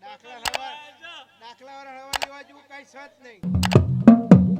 દાખલા હળવા લેવા જેવું કઈ સત નહીં.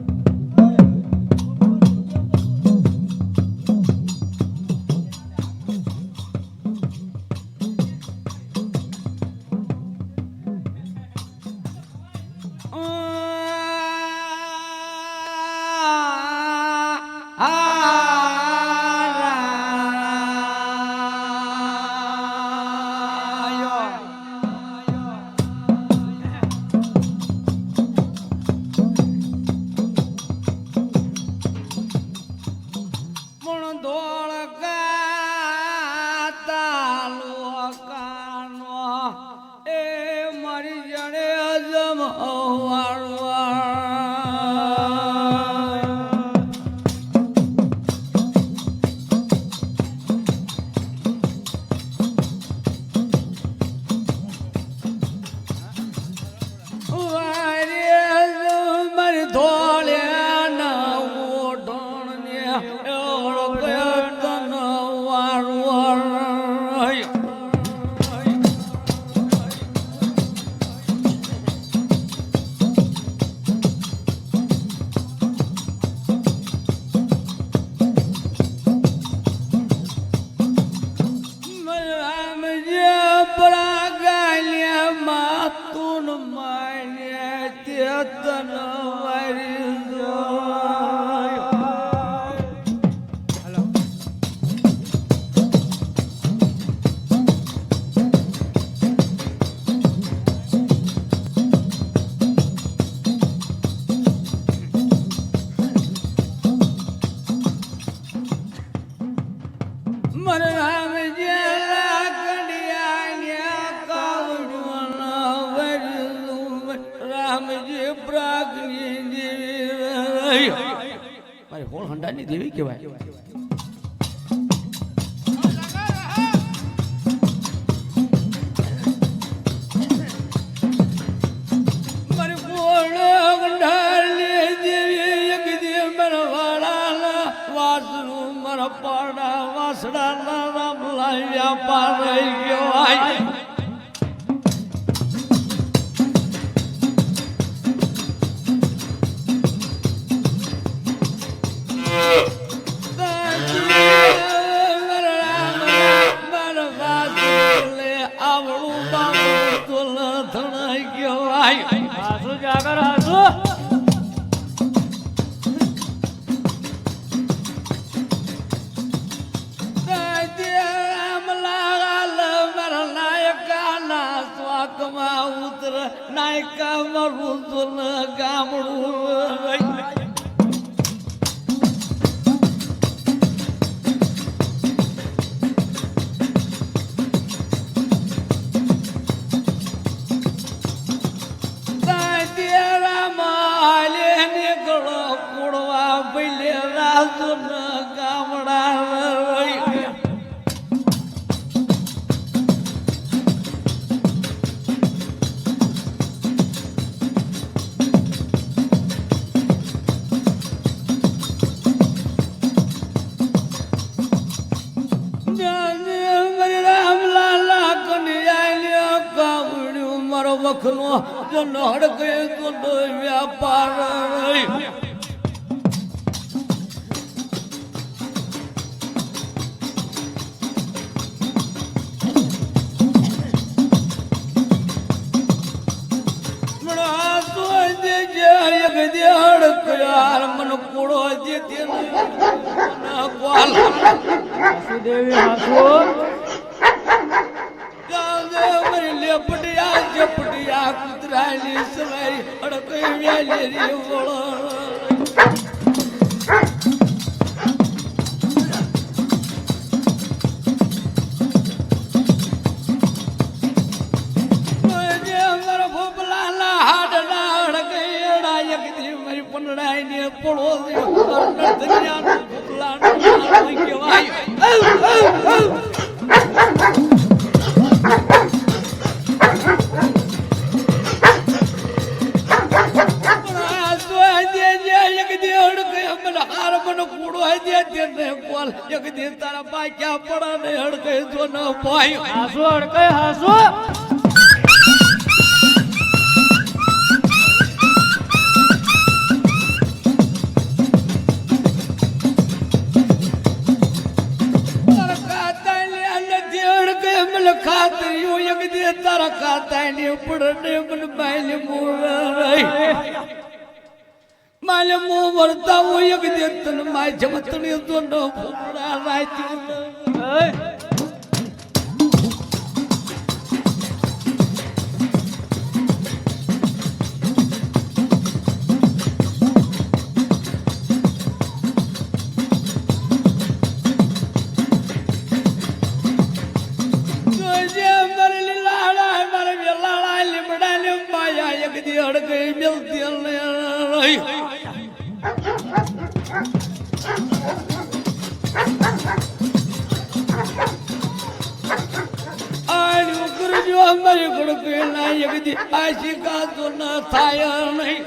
મારી હોળ હંડાની દેવી કહેવાય. મારી હોળ હંડાની દેવી એક દેવ મારા વાળાના વાસનું મારા પાડા વાસડાના રામ લાવ્યા પાર કહેવાય. નાયકા મારું તુલ ગામડું વખનો જન હડકે તો વ્યાપાર મન કુડો જે દેવી હાસુ લેપટિયા જપટિયા કુતરાની સવારી અડકે વ્યાલી વળો પંડાઈ ને પડો કહેવાય. એક દિન તારા પાક્યા પડા ને હડકે જો ન પાય હાસો હડકે હાસો યગદી તારા કાતાની ઉપડને મન માલે મોરાય માલે મો વર્તા ઓ યગદી તન માય જમતણી તો ન ફૂડા રાતી આશિકા તો ન થાય નહીં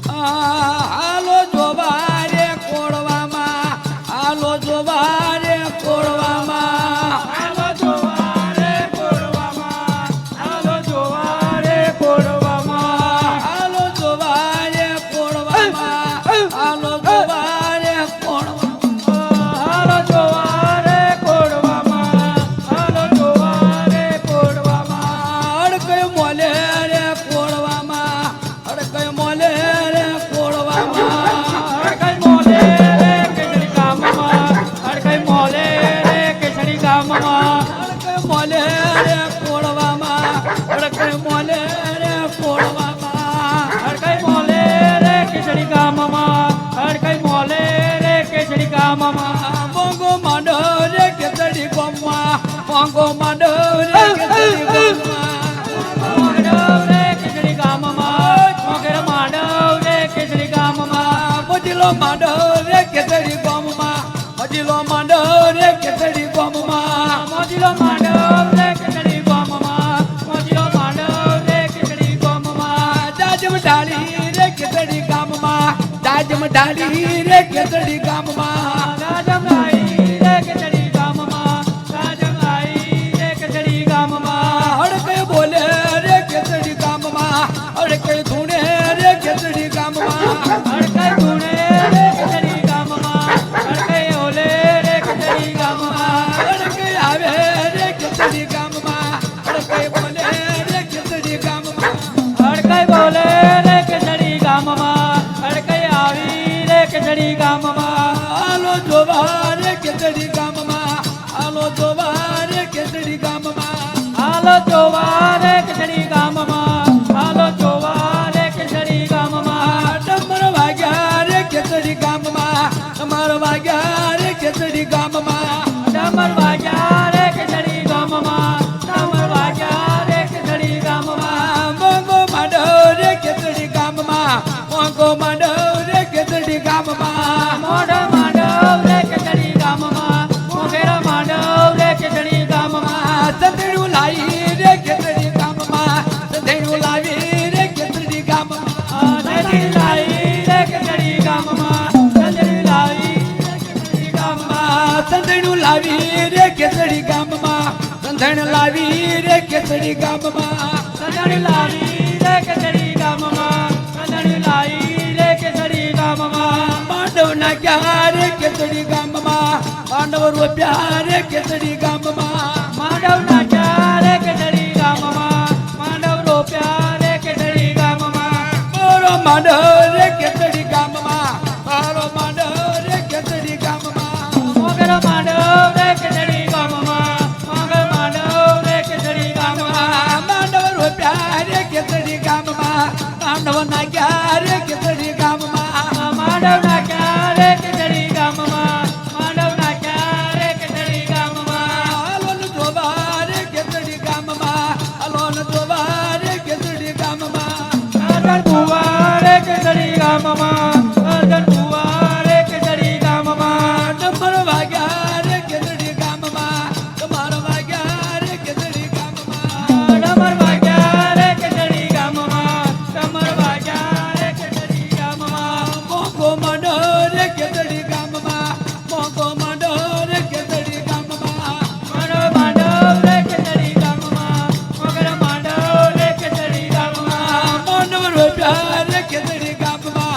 હાલો જોવારે કોડવામાં હાલો જોવારે કોડવામાં હાલો જોવારે કોડવામાં હાલો જોવારે કોડવામાં હાલો જોવારે કોડવામાં હાલો જોવારે કોડવામાં હાલો જોવારે કોડવામાં હાલો જોવારે કોડવામાં અડકય મોલે રે કોડવામાં અડકય મોલે રે કોડવામાં અડકઈ મોલે રે કેસરી ગામમાં અડકઈ મોલે રે કેસરી ગામમાં અડકય મોલે રે કોડવામાં અડકય મોલે રે કોડવામાં અડકઈ મોલે રે કેસરી ગામમાં અડકઈ મોલે રે કેસરી ગામમાં મોંગો માંડો રે કેતડી ગોમમાં મોંગો માંડો રે કેતડી ગોમમાં માડવ રે કેસરી ગામમાં મોગેર માડવ રે કેસરી ગામમાં મોજીલો માંડો રે કેતડી ગોમમાં મોજીલો માંડો રે કેતડી ગોમમાં મોજીલો માડવ રે કેસરી ગામમાં મોજીલો માડવ રે કેસરી ગામમાં જાજમ ઢાળી રે કેતડી ગામમાં જાજમ ઢાળી રે કેતડી ગામમાં રાજમલાઈ રે કેસરી ગામમાં રાજમલાઈ રે કેસરી ગામમાં હડકે બોલે રે કેતડી ગામમાં હડકે ધૂણે રે કેતડી ગામમાં અડકઈ ગુણે રે કેસરી ગામમાં અડકઈ ઓલે રે કેસરી ગામમાં હડકે આવે રે કેતડી ગામમાં હડકે બોલે રે કેતડી ગામમાં અડકઈ બોલે રે કેસરી ગામમાં અડકઈ આવી રે કેસરી ગામમાં હાલો જોવા રે કેતડી ગામમાં હાલો જોવા રે કેતડી ગામમાં હાલો જોવા રે કેસરી ગામમાં હાલો જોવા રે કેસરી ગામમાં ડમર વાગ્યા રે કેતડી ગામમાં ડમર વાગ્યા રે કેતડી ગામમાં ડમર વાગ્યા રે કેસરી ગામમાં ડમર વાગ્યા રે કેસરી ગામમાં મોંગો માંડો રે કેતડી ગામમાં મોંગો માંડો રે કેતડી ગામમાં મોઢ માંડવ રે કેસરી ગામમાં મોગેર માંડવ રે કેસરી ગામમાં સંધેડું લાવી રે કેતડી ગામમાં સંધેડું લાવી રે કેતડી ગામમાં નદી લાઈ રે કેસરી ગામમાં નદી લાઈ રે કેસરી ગામમાં સંધેડું લાવી રે કેતડી ગામમાં સંધેણ લાવી રે કેતડી ગામમાં સદણી લાવી રે કેસરી ગામમાં સદણી લાઈ રે કેસરી ગામમાં માંડવ નાખ્યા રે કેતડી ગામમાં માંડવ રોપ્યા રે કેતડી ગામમાં માંડવ નાખ્યા રે કેસરી ગામમાં માંડવ રોપ્યા રે કેસરી ગામમાં મારો માંડવ રે કેતડી ગામમાં મારો માંડવ રે કેતડી ગામમાં મોગર માંડવ રે કેસરી ગામમાં મોગર માંડવ રે કેસરી ગામમાં માંડવ રોપ્યા રે કેતડી ગામમાં માંડવ નાખ્યા રે કેતડી ગામમાં માંડવ નાખ્યા રે કેસરી ગામમાં માંડવ નાખ્યા રે કેસરી ગામમાં હાલોન જોવા રે કેતડી ગામમાં હાલોન જોવા રે કેતડી ગામમાં અર્જન બુવા રે કેસરી ગામમાં અર્જન બુવા રે કેસરી ગામમાં ડમર વાગ્યા રે કેતડી ગામમાં ડમર વાગ્યા રે કેતડી ગામમાં ડમર વાગ્યા રે કેસરી ગામમાં ડમર વાગ્યા રે કેસરી ગામમાં મોંઘો માંડો રે કેતડી ગામમાં મોંઘો માંડો રે કેતડી ગામમાં માંડવ માંડવ રે કેસરી ગામમાં મોગર માંડવ રે કેસરી ગામમાં માંડવ રોપ્યા રે કેતડી ગામમાં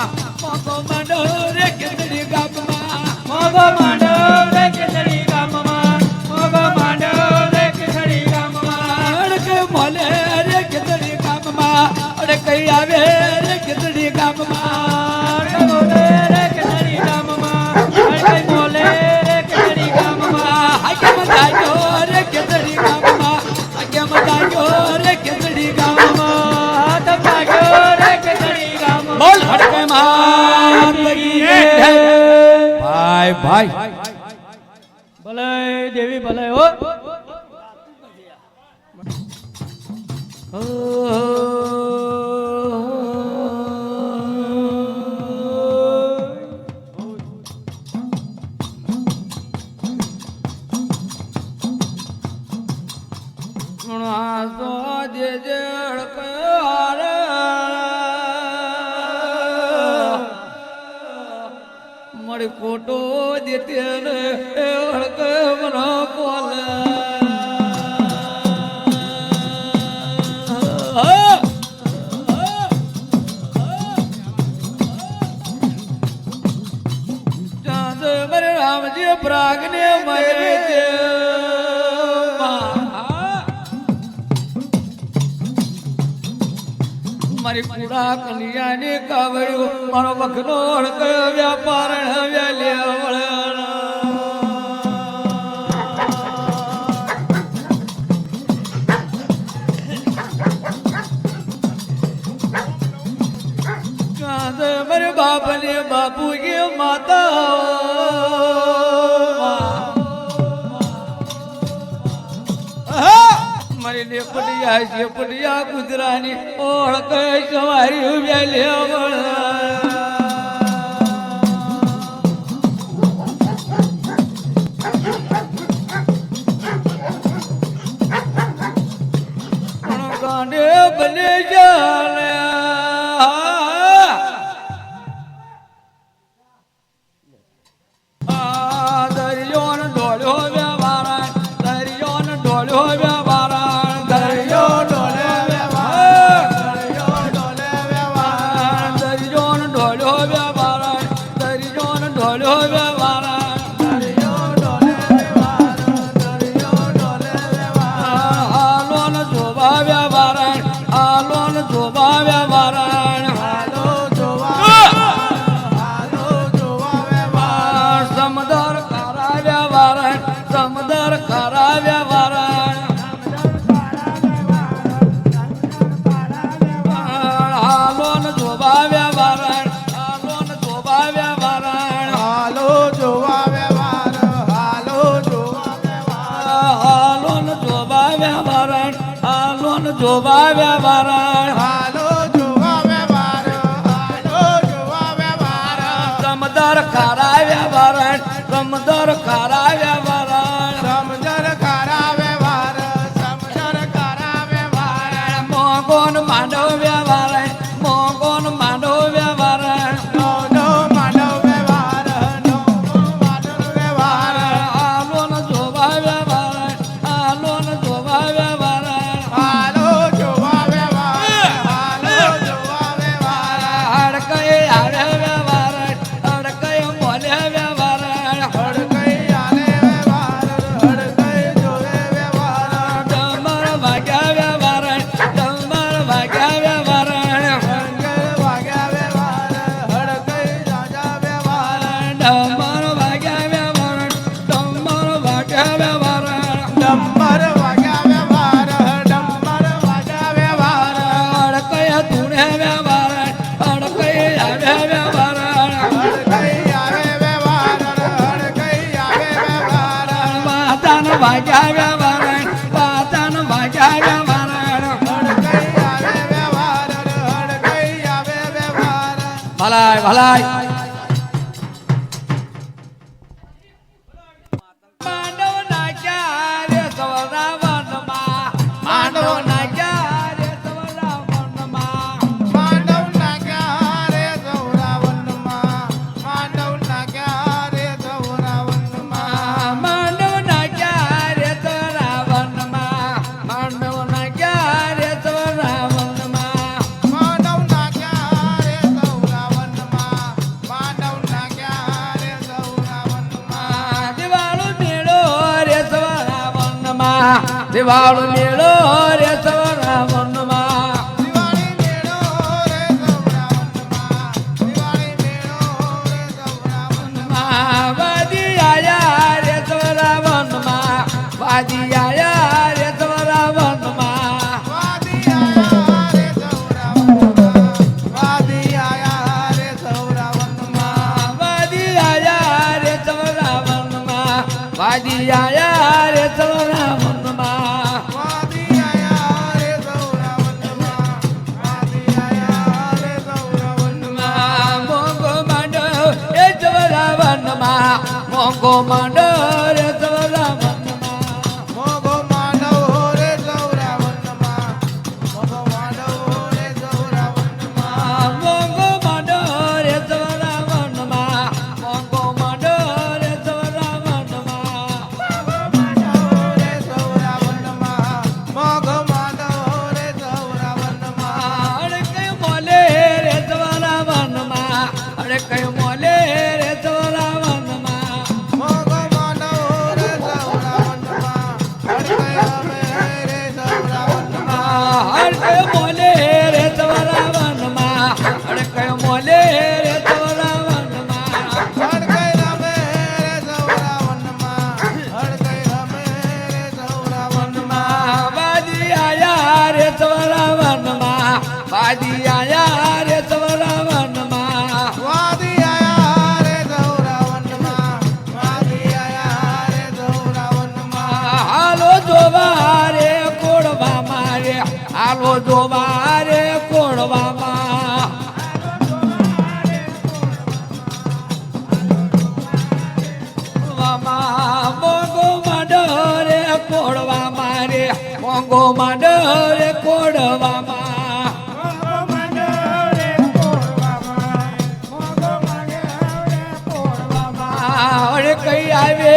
દ્વારકા માત કી જય. ભાઈ ભાઈ ભલે દેવી ભલે હો મારી ફોટો દેતે ને હળક મનો કોલ ચાંદ મરે રામજી પ્રાગને મરે છે મારી પૂરા કન્યાની કાવડ્યું મારો વખનો હળક વ્યાપાર મારે બાપ ને બાપુ કે માતા મારી લેપડિયા શેપડિયા કુતરાની ઓળખ સવારી વેલે ગાંડે બને જાને દરિયોન ડોળ્યો વ્યવહાર દરિયોન ડોળ્યો વ્યવહાર સમદર કરાવ્યા વારણ હાલોન જોવાવ્યા વારણ હાલોન જોવાવ્યા વારણ હાલો જોવાવ્યા વારણ હાલો જોવાવ્યા હાલોન જોવાવ્યા વારણ હાલોન જોવાવ્યા વારણ હાલો જોવાવ્યા વારણ હાલો જોવાવ્યા વારણ સમદર કરાવ્યા વારણ સમદર કરાવ્યા વારણ સમજર કરાવે વારણ સમજર કરાવે વારણ મોગોન માંડવ્યા વારણ મોગોન માંડવ્યા વારણ નો માંડવે વારણ નો માંડવે વારણ હાલોન જોવાવ્યા વારણ હાલોન જોવાવ્યા વારણ હાલો જોવાવ્યા વારણ હાલો જોવાવ્યા વારણ હડકઈ આવ્યા વારણ હડકઈ બોલ્યા વારણ હડકઈ આલે વારણ હડકઈ જોવે વારણ ડમર વાગ્યા વારણ ડમર વાગ્યા વારણ હડકઈ વાગ્યા વારણ હડકઈ જાજાવે વારણ ડમર વાગ્યા વારણ ડમર વાગ્યા વારણ ડંબર વાગ્યા વારણ ડંબર વાગ્યા વારણ હડકઈ ધૂણ્યા વારણ હડકઈ આવ્યા વારણ હડકઈ આવે વારણ હડકઈ આવે વારણ પાતાન વાગ્યા વારણ પાતાન વાગ્યા વારણ હડકઈ આવે વારણ હડકઈ આવે વારણ ભલાય ભલાય માંડવ નાખ્યા રે સવરા વનમાં માંડવ નાખ્યા રે સવરા વનમાં માંડવ નાગ્યા રે ગૌરાવનમાં માંડવ નાગ્યા રે ગૌરાવનમાં માંડવ નાખ્યા રે સવરા વનમાં માંડવ નાખ્યા રે સવરા વનમાં માંડવ નાગ્યા રે ગૌરાવનમાં માંડવ નાગ્યા રે ગૌરાવનમાં દિવાળો મેળો રે સવરા વનમાં દિવાળો મેળો રે સવરા વનમાં દિવાળી મેળો રે ગૌરાવનમાં દિવાળી મેળો રે ગૌરાવનમાં વાદી આયા રે સવરા વનમાં વાદી આયા રે સવરા વનમાં વાદી આયા રે ગૌરાવનમાં વાદી આયા બાજી આયા રે સવરા વનમાં વાદી આયા રે સૌરા વનમાં વાદી આયા રે સૌરા વનમાં મોંઘો માંડો એ સવરા વનમાં મોંઘો માંડો રે સવરા વનમાં મોગો માંડવો રે સૌરા વનમાં મોગો માંડવો રે સૌરા વનમાં મોંઘો માંડો રે સવરા વનમાં મોંઘો માંડો રે સવરા વનમાં રે સૌરા વનમાં મોગો માંડવો રે સૌરા વનમાં અરે કઈ મોલે રે સવરા વનમાં અરે કઈ મોલે રે સવરા વનમાં મોગો માંડવો રે સૌરા વનમાં અડકય અમે રે સૌરા વનમાં હર કઈ મોલે રે સવરા વનમાં અરે કઈ મોલે રે સવરા વનમાં અડકય અમે રે સૌરા વનમાં અડકય અમે રે સૌરા વનમાં બાજી આયા રે સવરા વનમાં બાજી આયા રે સવરા વનમાં વાદી આયા રે સૌરા વનમાં વાદી આયા રે સૌરા વનમાં હાલો જોવા રે કોડવા મારે હાલો જોવા રે કોડવામાં મોંઘો માંડો રે કોડવા મારે મોંઘો માંડો રે કોડવામાં અરે કઈ આવે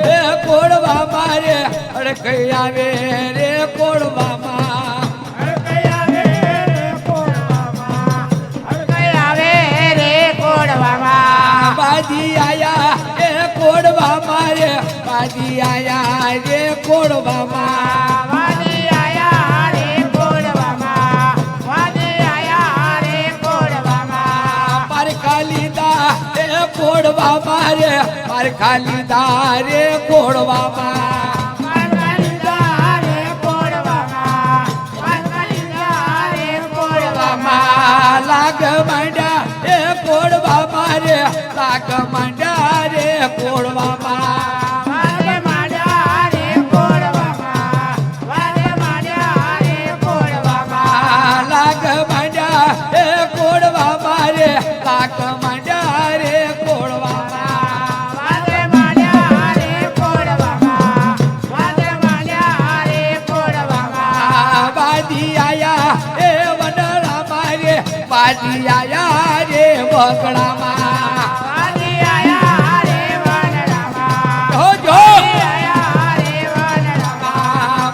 રે કોડવા મારે અરે કઈ આવે રે કોડવામાં બાજી આયા એ કોડવા મારે બાજી આયા રે કોડવામાં મારે ખાલી દા એ કોડવા મારે મારે ખાલી દા રે કોડવામાં લાગ માંડ્યા એ કોડવા મારે લાગ માંડ્યા રે કોડવામાં લાગ માંડ્યા એ કોડવા મારે લાગ માંડ્યા રે કોડવામાં બાજી આયા એ વડરા મારે બાજી આયા રે વગડામાં જો જો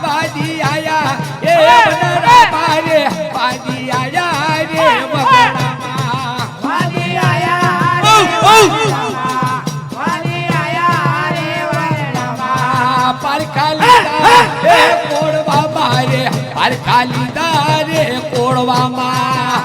બાજી આયા એ વડરા મારે બાજી આયા રે વગડામાં પરખાલી એ કોડવા મારે પરખાલી રે કોડવામાં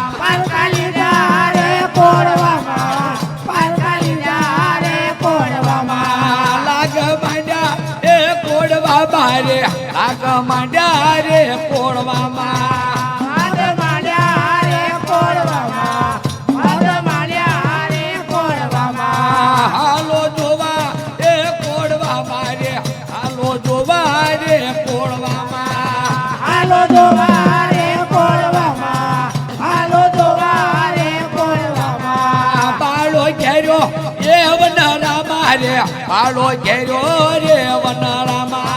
લાગ માંડ્યા એ કોડવા મારે લાગ માંડ્યા રે કોડવામાં હાલો જોવા એ કોડવા મારે હાલો જોવા રે કોડવામાં હાલો જોવા રે કોડવામાં હાલો જોવા રે કોડવામાં બાળો ઘેર્યો એ વનારા મારે બાળો ઘેર્યો રે વનારામાં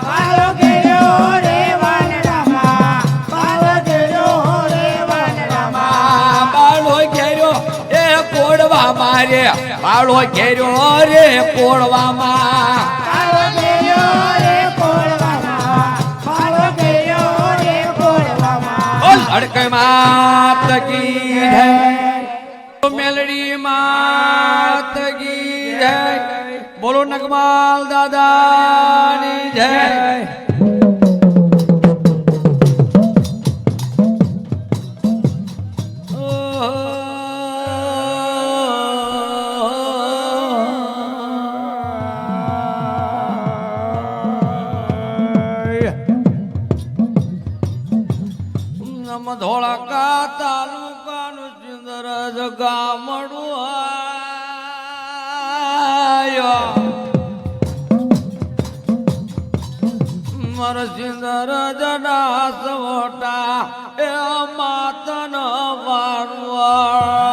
પાલો ગેરો રે વનરામા પાલો ગેરો રે વનરામા બાળો ઘેર્યો એ કોડવા મારે બાળો ઘેર્યો રે કોડવામાં પાલો ગેરો રે કોડવામાં પાલો ગેરો રે કોડવામાં લડકે માત કી જય મેલડી માત કી જય બોલો નગમાલ દાદાની જય નમ ધોળકા તાલુકાનું ચિંદર ગામડું આયો સિંદર જના સવટા એ માતન વારવા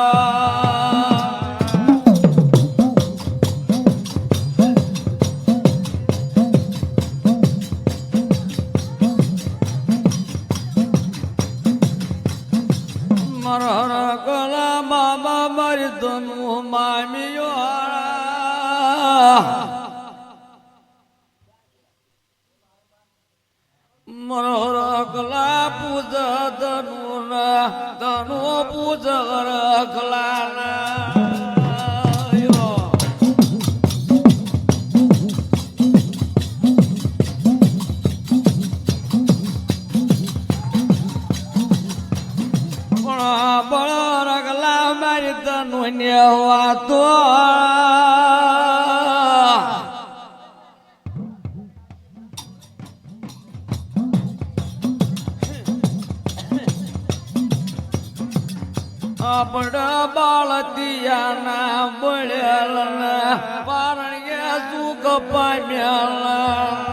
મરહર કલા બાબા મારી તનુ મામીઓ મરહર કલા પૂજ તનુ પૂજ રખલા બળ રગલા મારી તનુ ને વાતો આપણા બાળતિયાના બળેલા પારણે સુખ પામ્યા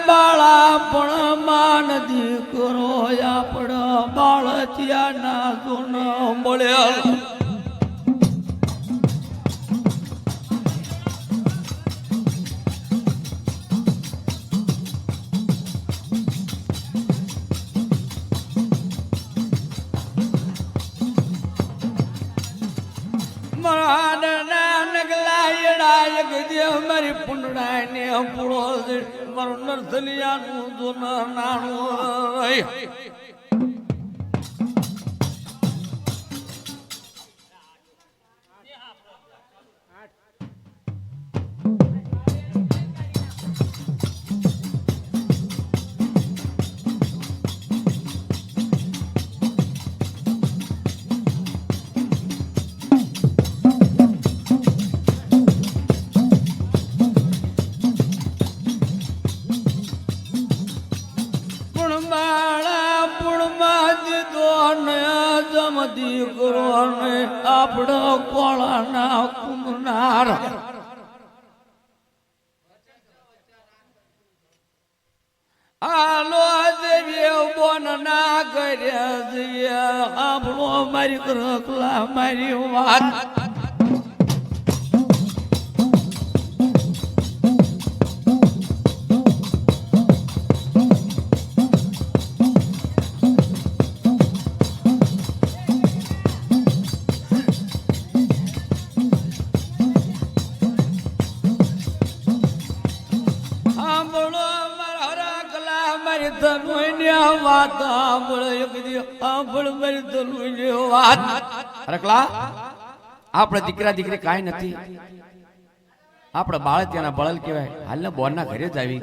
બાળા પણ માન દીકરો આપણા બાળતિયાના સુન મળેલ મારી પુંડળાય ને પૂળો મારું નરસલિયાનું જૂના નાણું દીકરો ને આપડો કોળાના કુમનાર આલો દેવી બોન ના કર્યા આપણો મારી રખલા મારી વાત આપણે દીકરા દીકરી કાંઈ નથી આપણે બાળ ત્યાંના બળલ કહેવાય હાલ બોર ના ઘરે જ આવી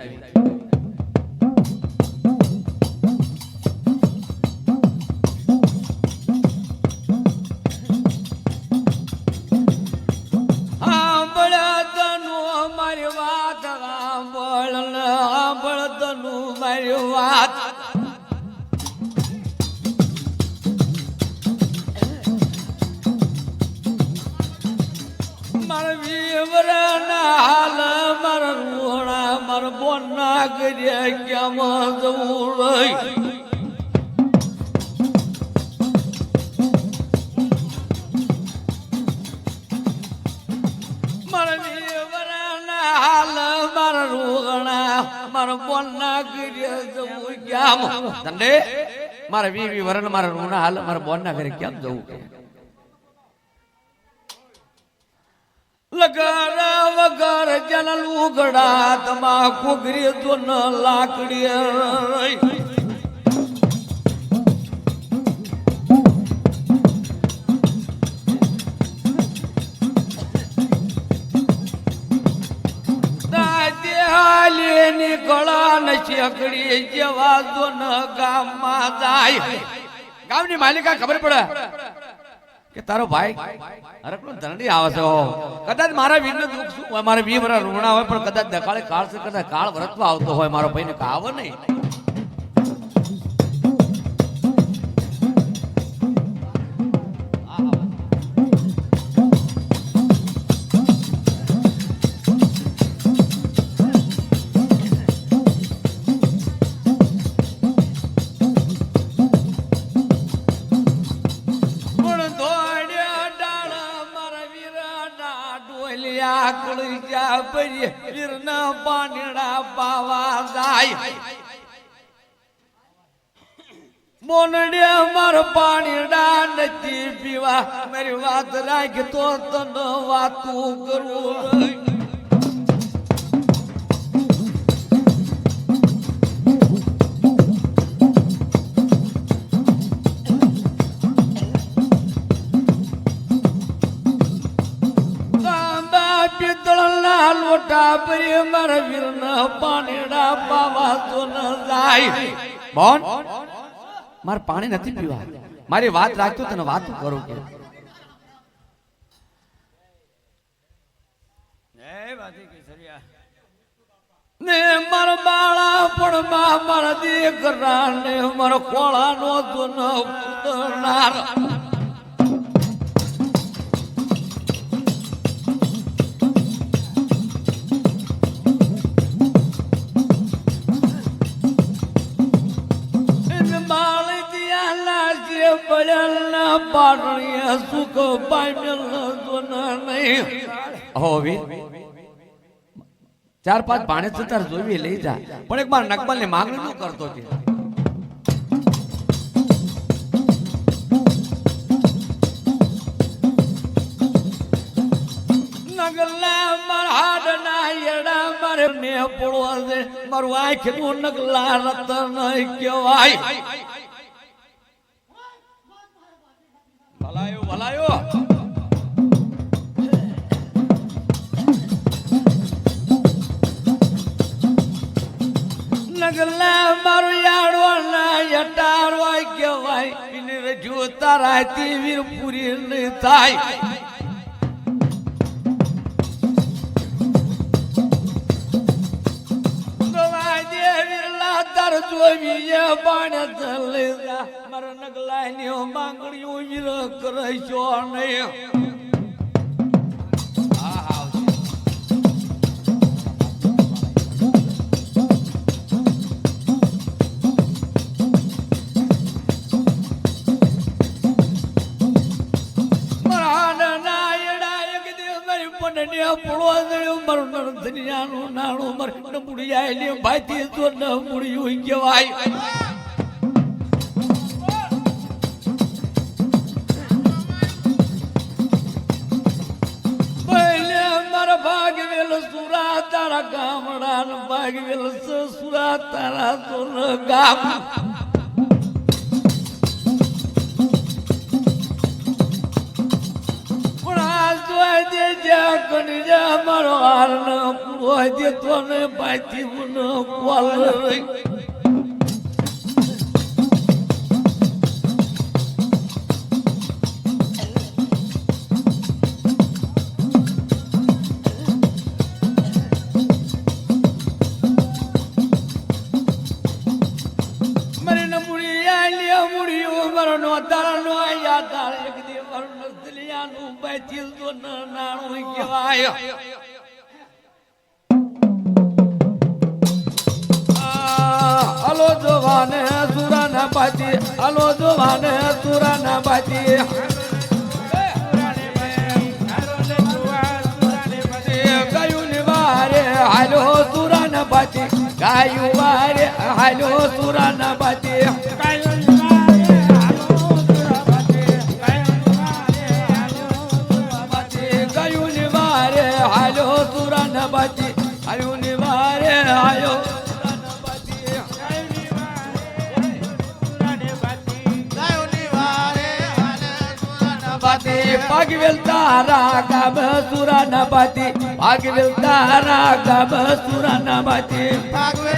મારી વાત મારી વાત મારા બોન ના કર્યા ક્યાં જવું રહી મારા બોન ના ઘરે જવું ક્યાં ધંડે મારે 20 વરણ મારા રૂના હાલ મારા બોન ના ઘરે કેમ જવું કે લગર વગર જનલ ઉગડા તમા કુગરી તો ન લાકડી નીકળા ને ચકડી જેવા તો ન ગામમાં જાય ગામની માલિકા ખબર પડે કે તારો ભાઈ હરકનો ધરણી આવે છે કદાચ મારા વીરનું દુઃખ શું હોય મારે 20 વર્ષ રૂણા હોય પણ કદાચ દકાળે કાળ છે કદાચ કાળ વરતવા આવતો હોય મારો ભાઈને કાવ નહીં પાણીડા પાવા જાય મોનડે માર પાણીડા નથી પીવા મારી વાત રાખ તો તને વાતું કરું લોટા ભરી મારા વીરના પાણીડા પાવા તો ન જાય બોન માર પાણી નથી પીવા મારી વાત રાખતો તને વાત કરું કે ને મારા બાળા પણ મારા દીકરા ને મારા ખોળા નો તો ન ઉતરનાર પાટણીયા સુખ પામેલ નહીં હવે 4-5 પાણે તાર જોવી લઈ જા પણ એક માર નકબલ ની માંગણી ન કરતો કે નગલા માર હાડ ના યડા મારે ને પડવા દે મારું આંખ નું નગલા રતન કહેવાય ભલાયો ભલાયો નગલા મારું યાડો ના યટારો કહેવાય ઇને રજુ તારાતી વીર પૂરી નહીં થાય જોવીએ પાણે ચલે મારા નગલાની માંગણીઓ વીર કરશો નહીં નાણું મર મુડિયા ભાઈ તો ન મુડિયું કહેવાય પહેલે મારા ભાગવેલ સુરા તારા ગામડા ભાગવેલ સુરા તારા તો ગામ મારો હાર ન પૂરો દેતો ને પાછી ન કોલ મારે ન મુડી આલી મુડી મારો નો તારા નો યાદ આવે એક દી મારો નસલિયાનું પાછી તો નાણું કહેવાય અલો જોવાને સુરાના બાજી અલો જોવાને સુરાના બાજી કયું નિવારે હાલો સુરાના બાજી ગાયું વારે હાલો સુરાના બાતે ગાયું ની વારે હાલો સુરાના બાતે ગાયું ની વારે હાલો ગાયોની વારે હાલે સુરાના બાતે પાગવેલ તારા ગામ સુરાના બાતે પાગવેલ તારા ગામ સુરાના બાતે ભાગવે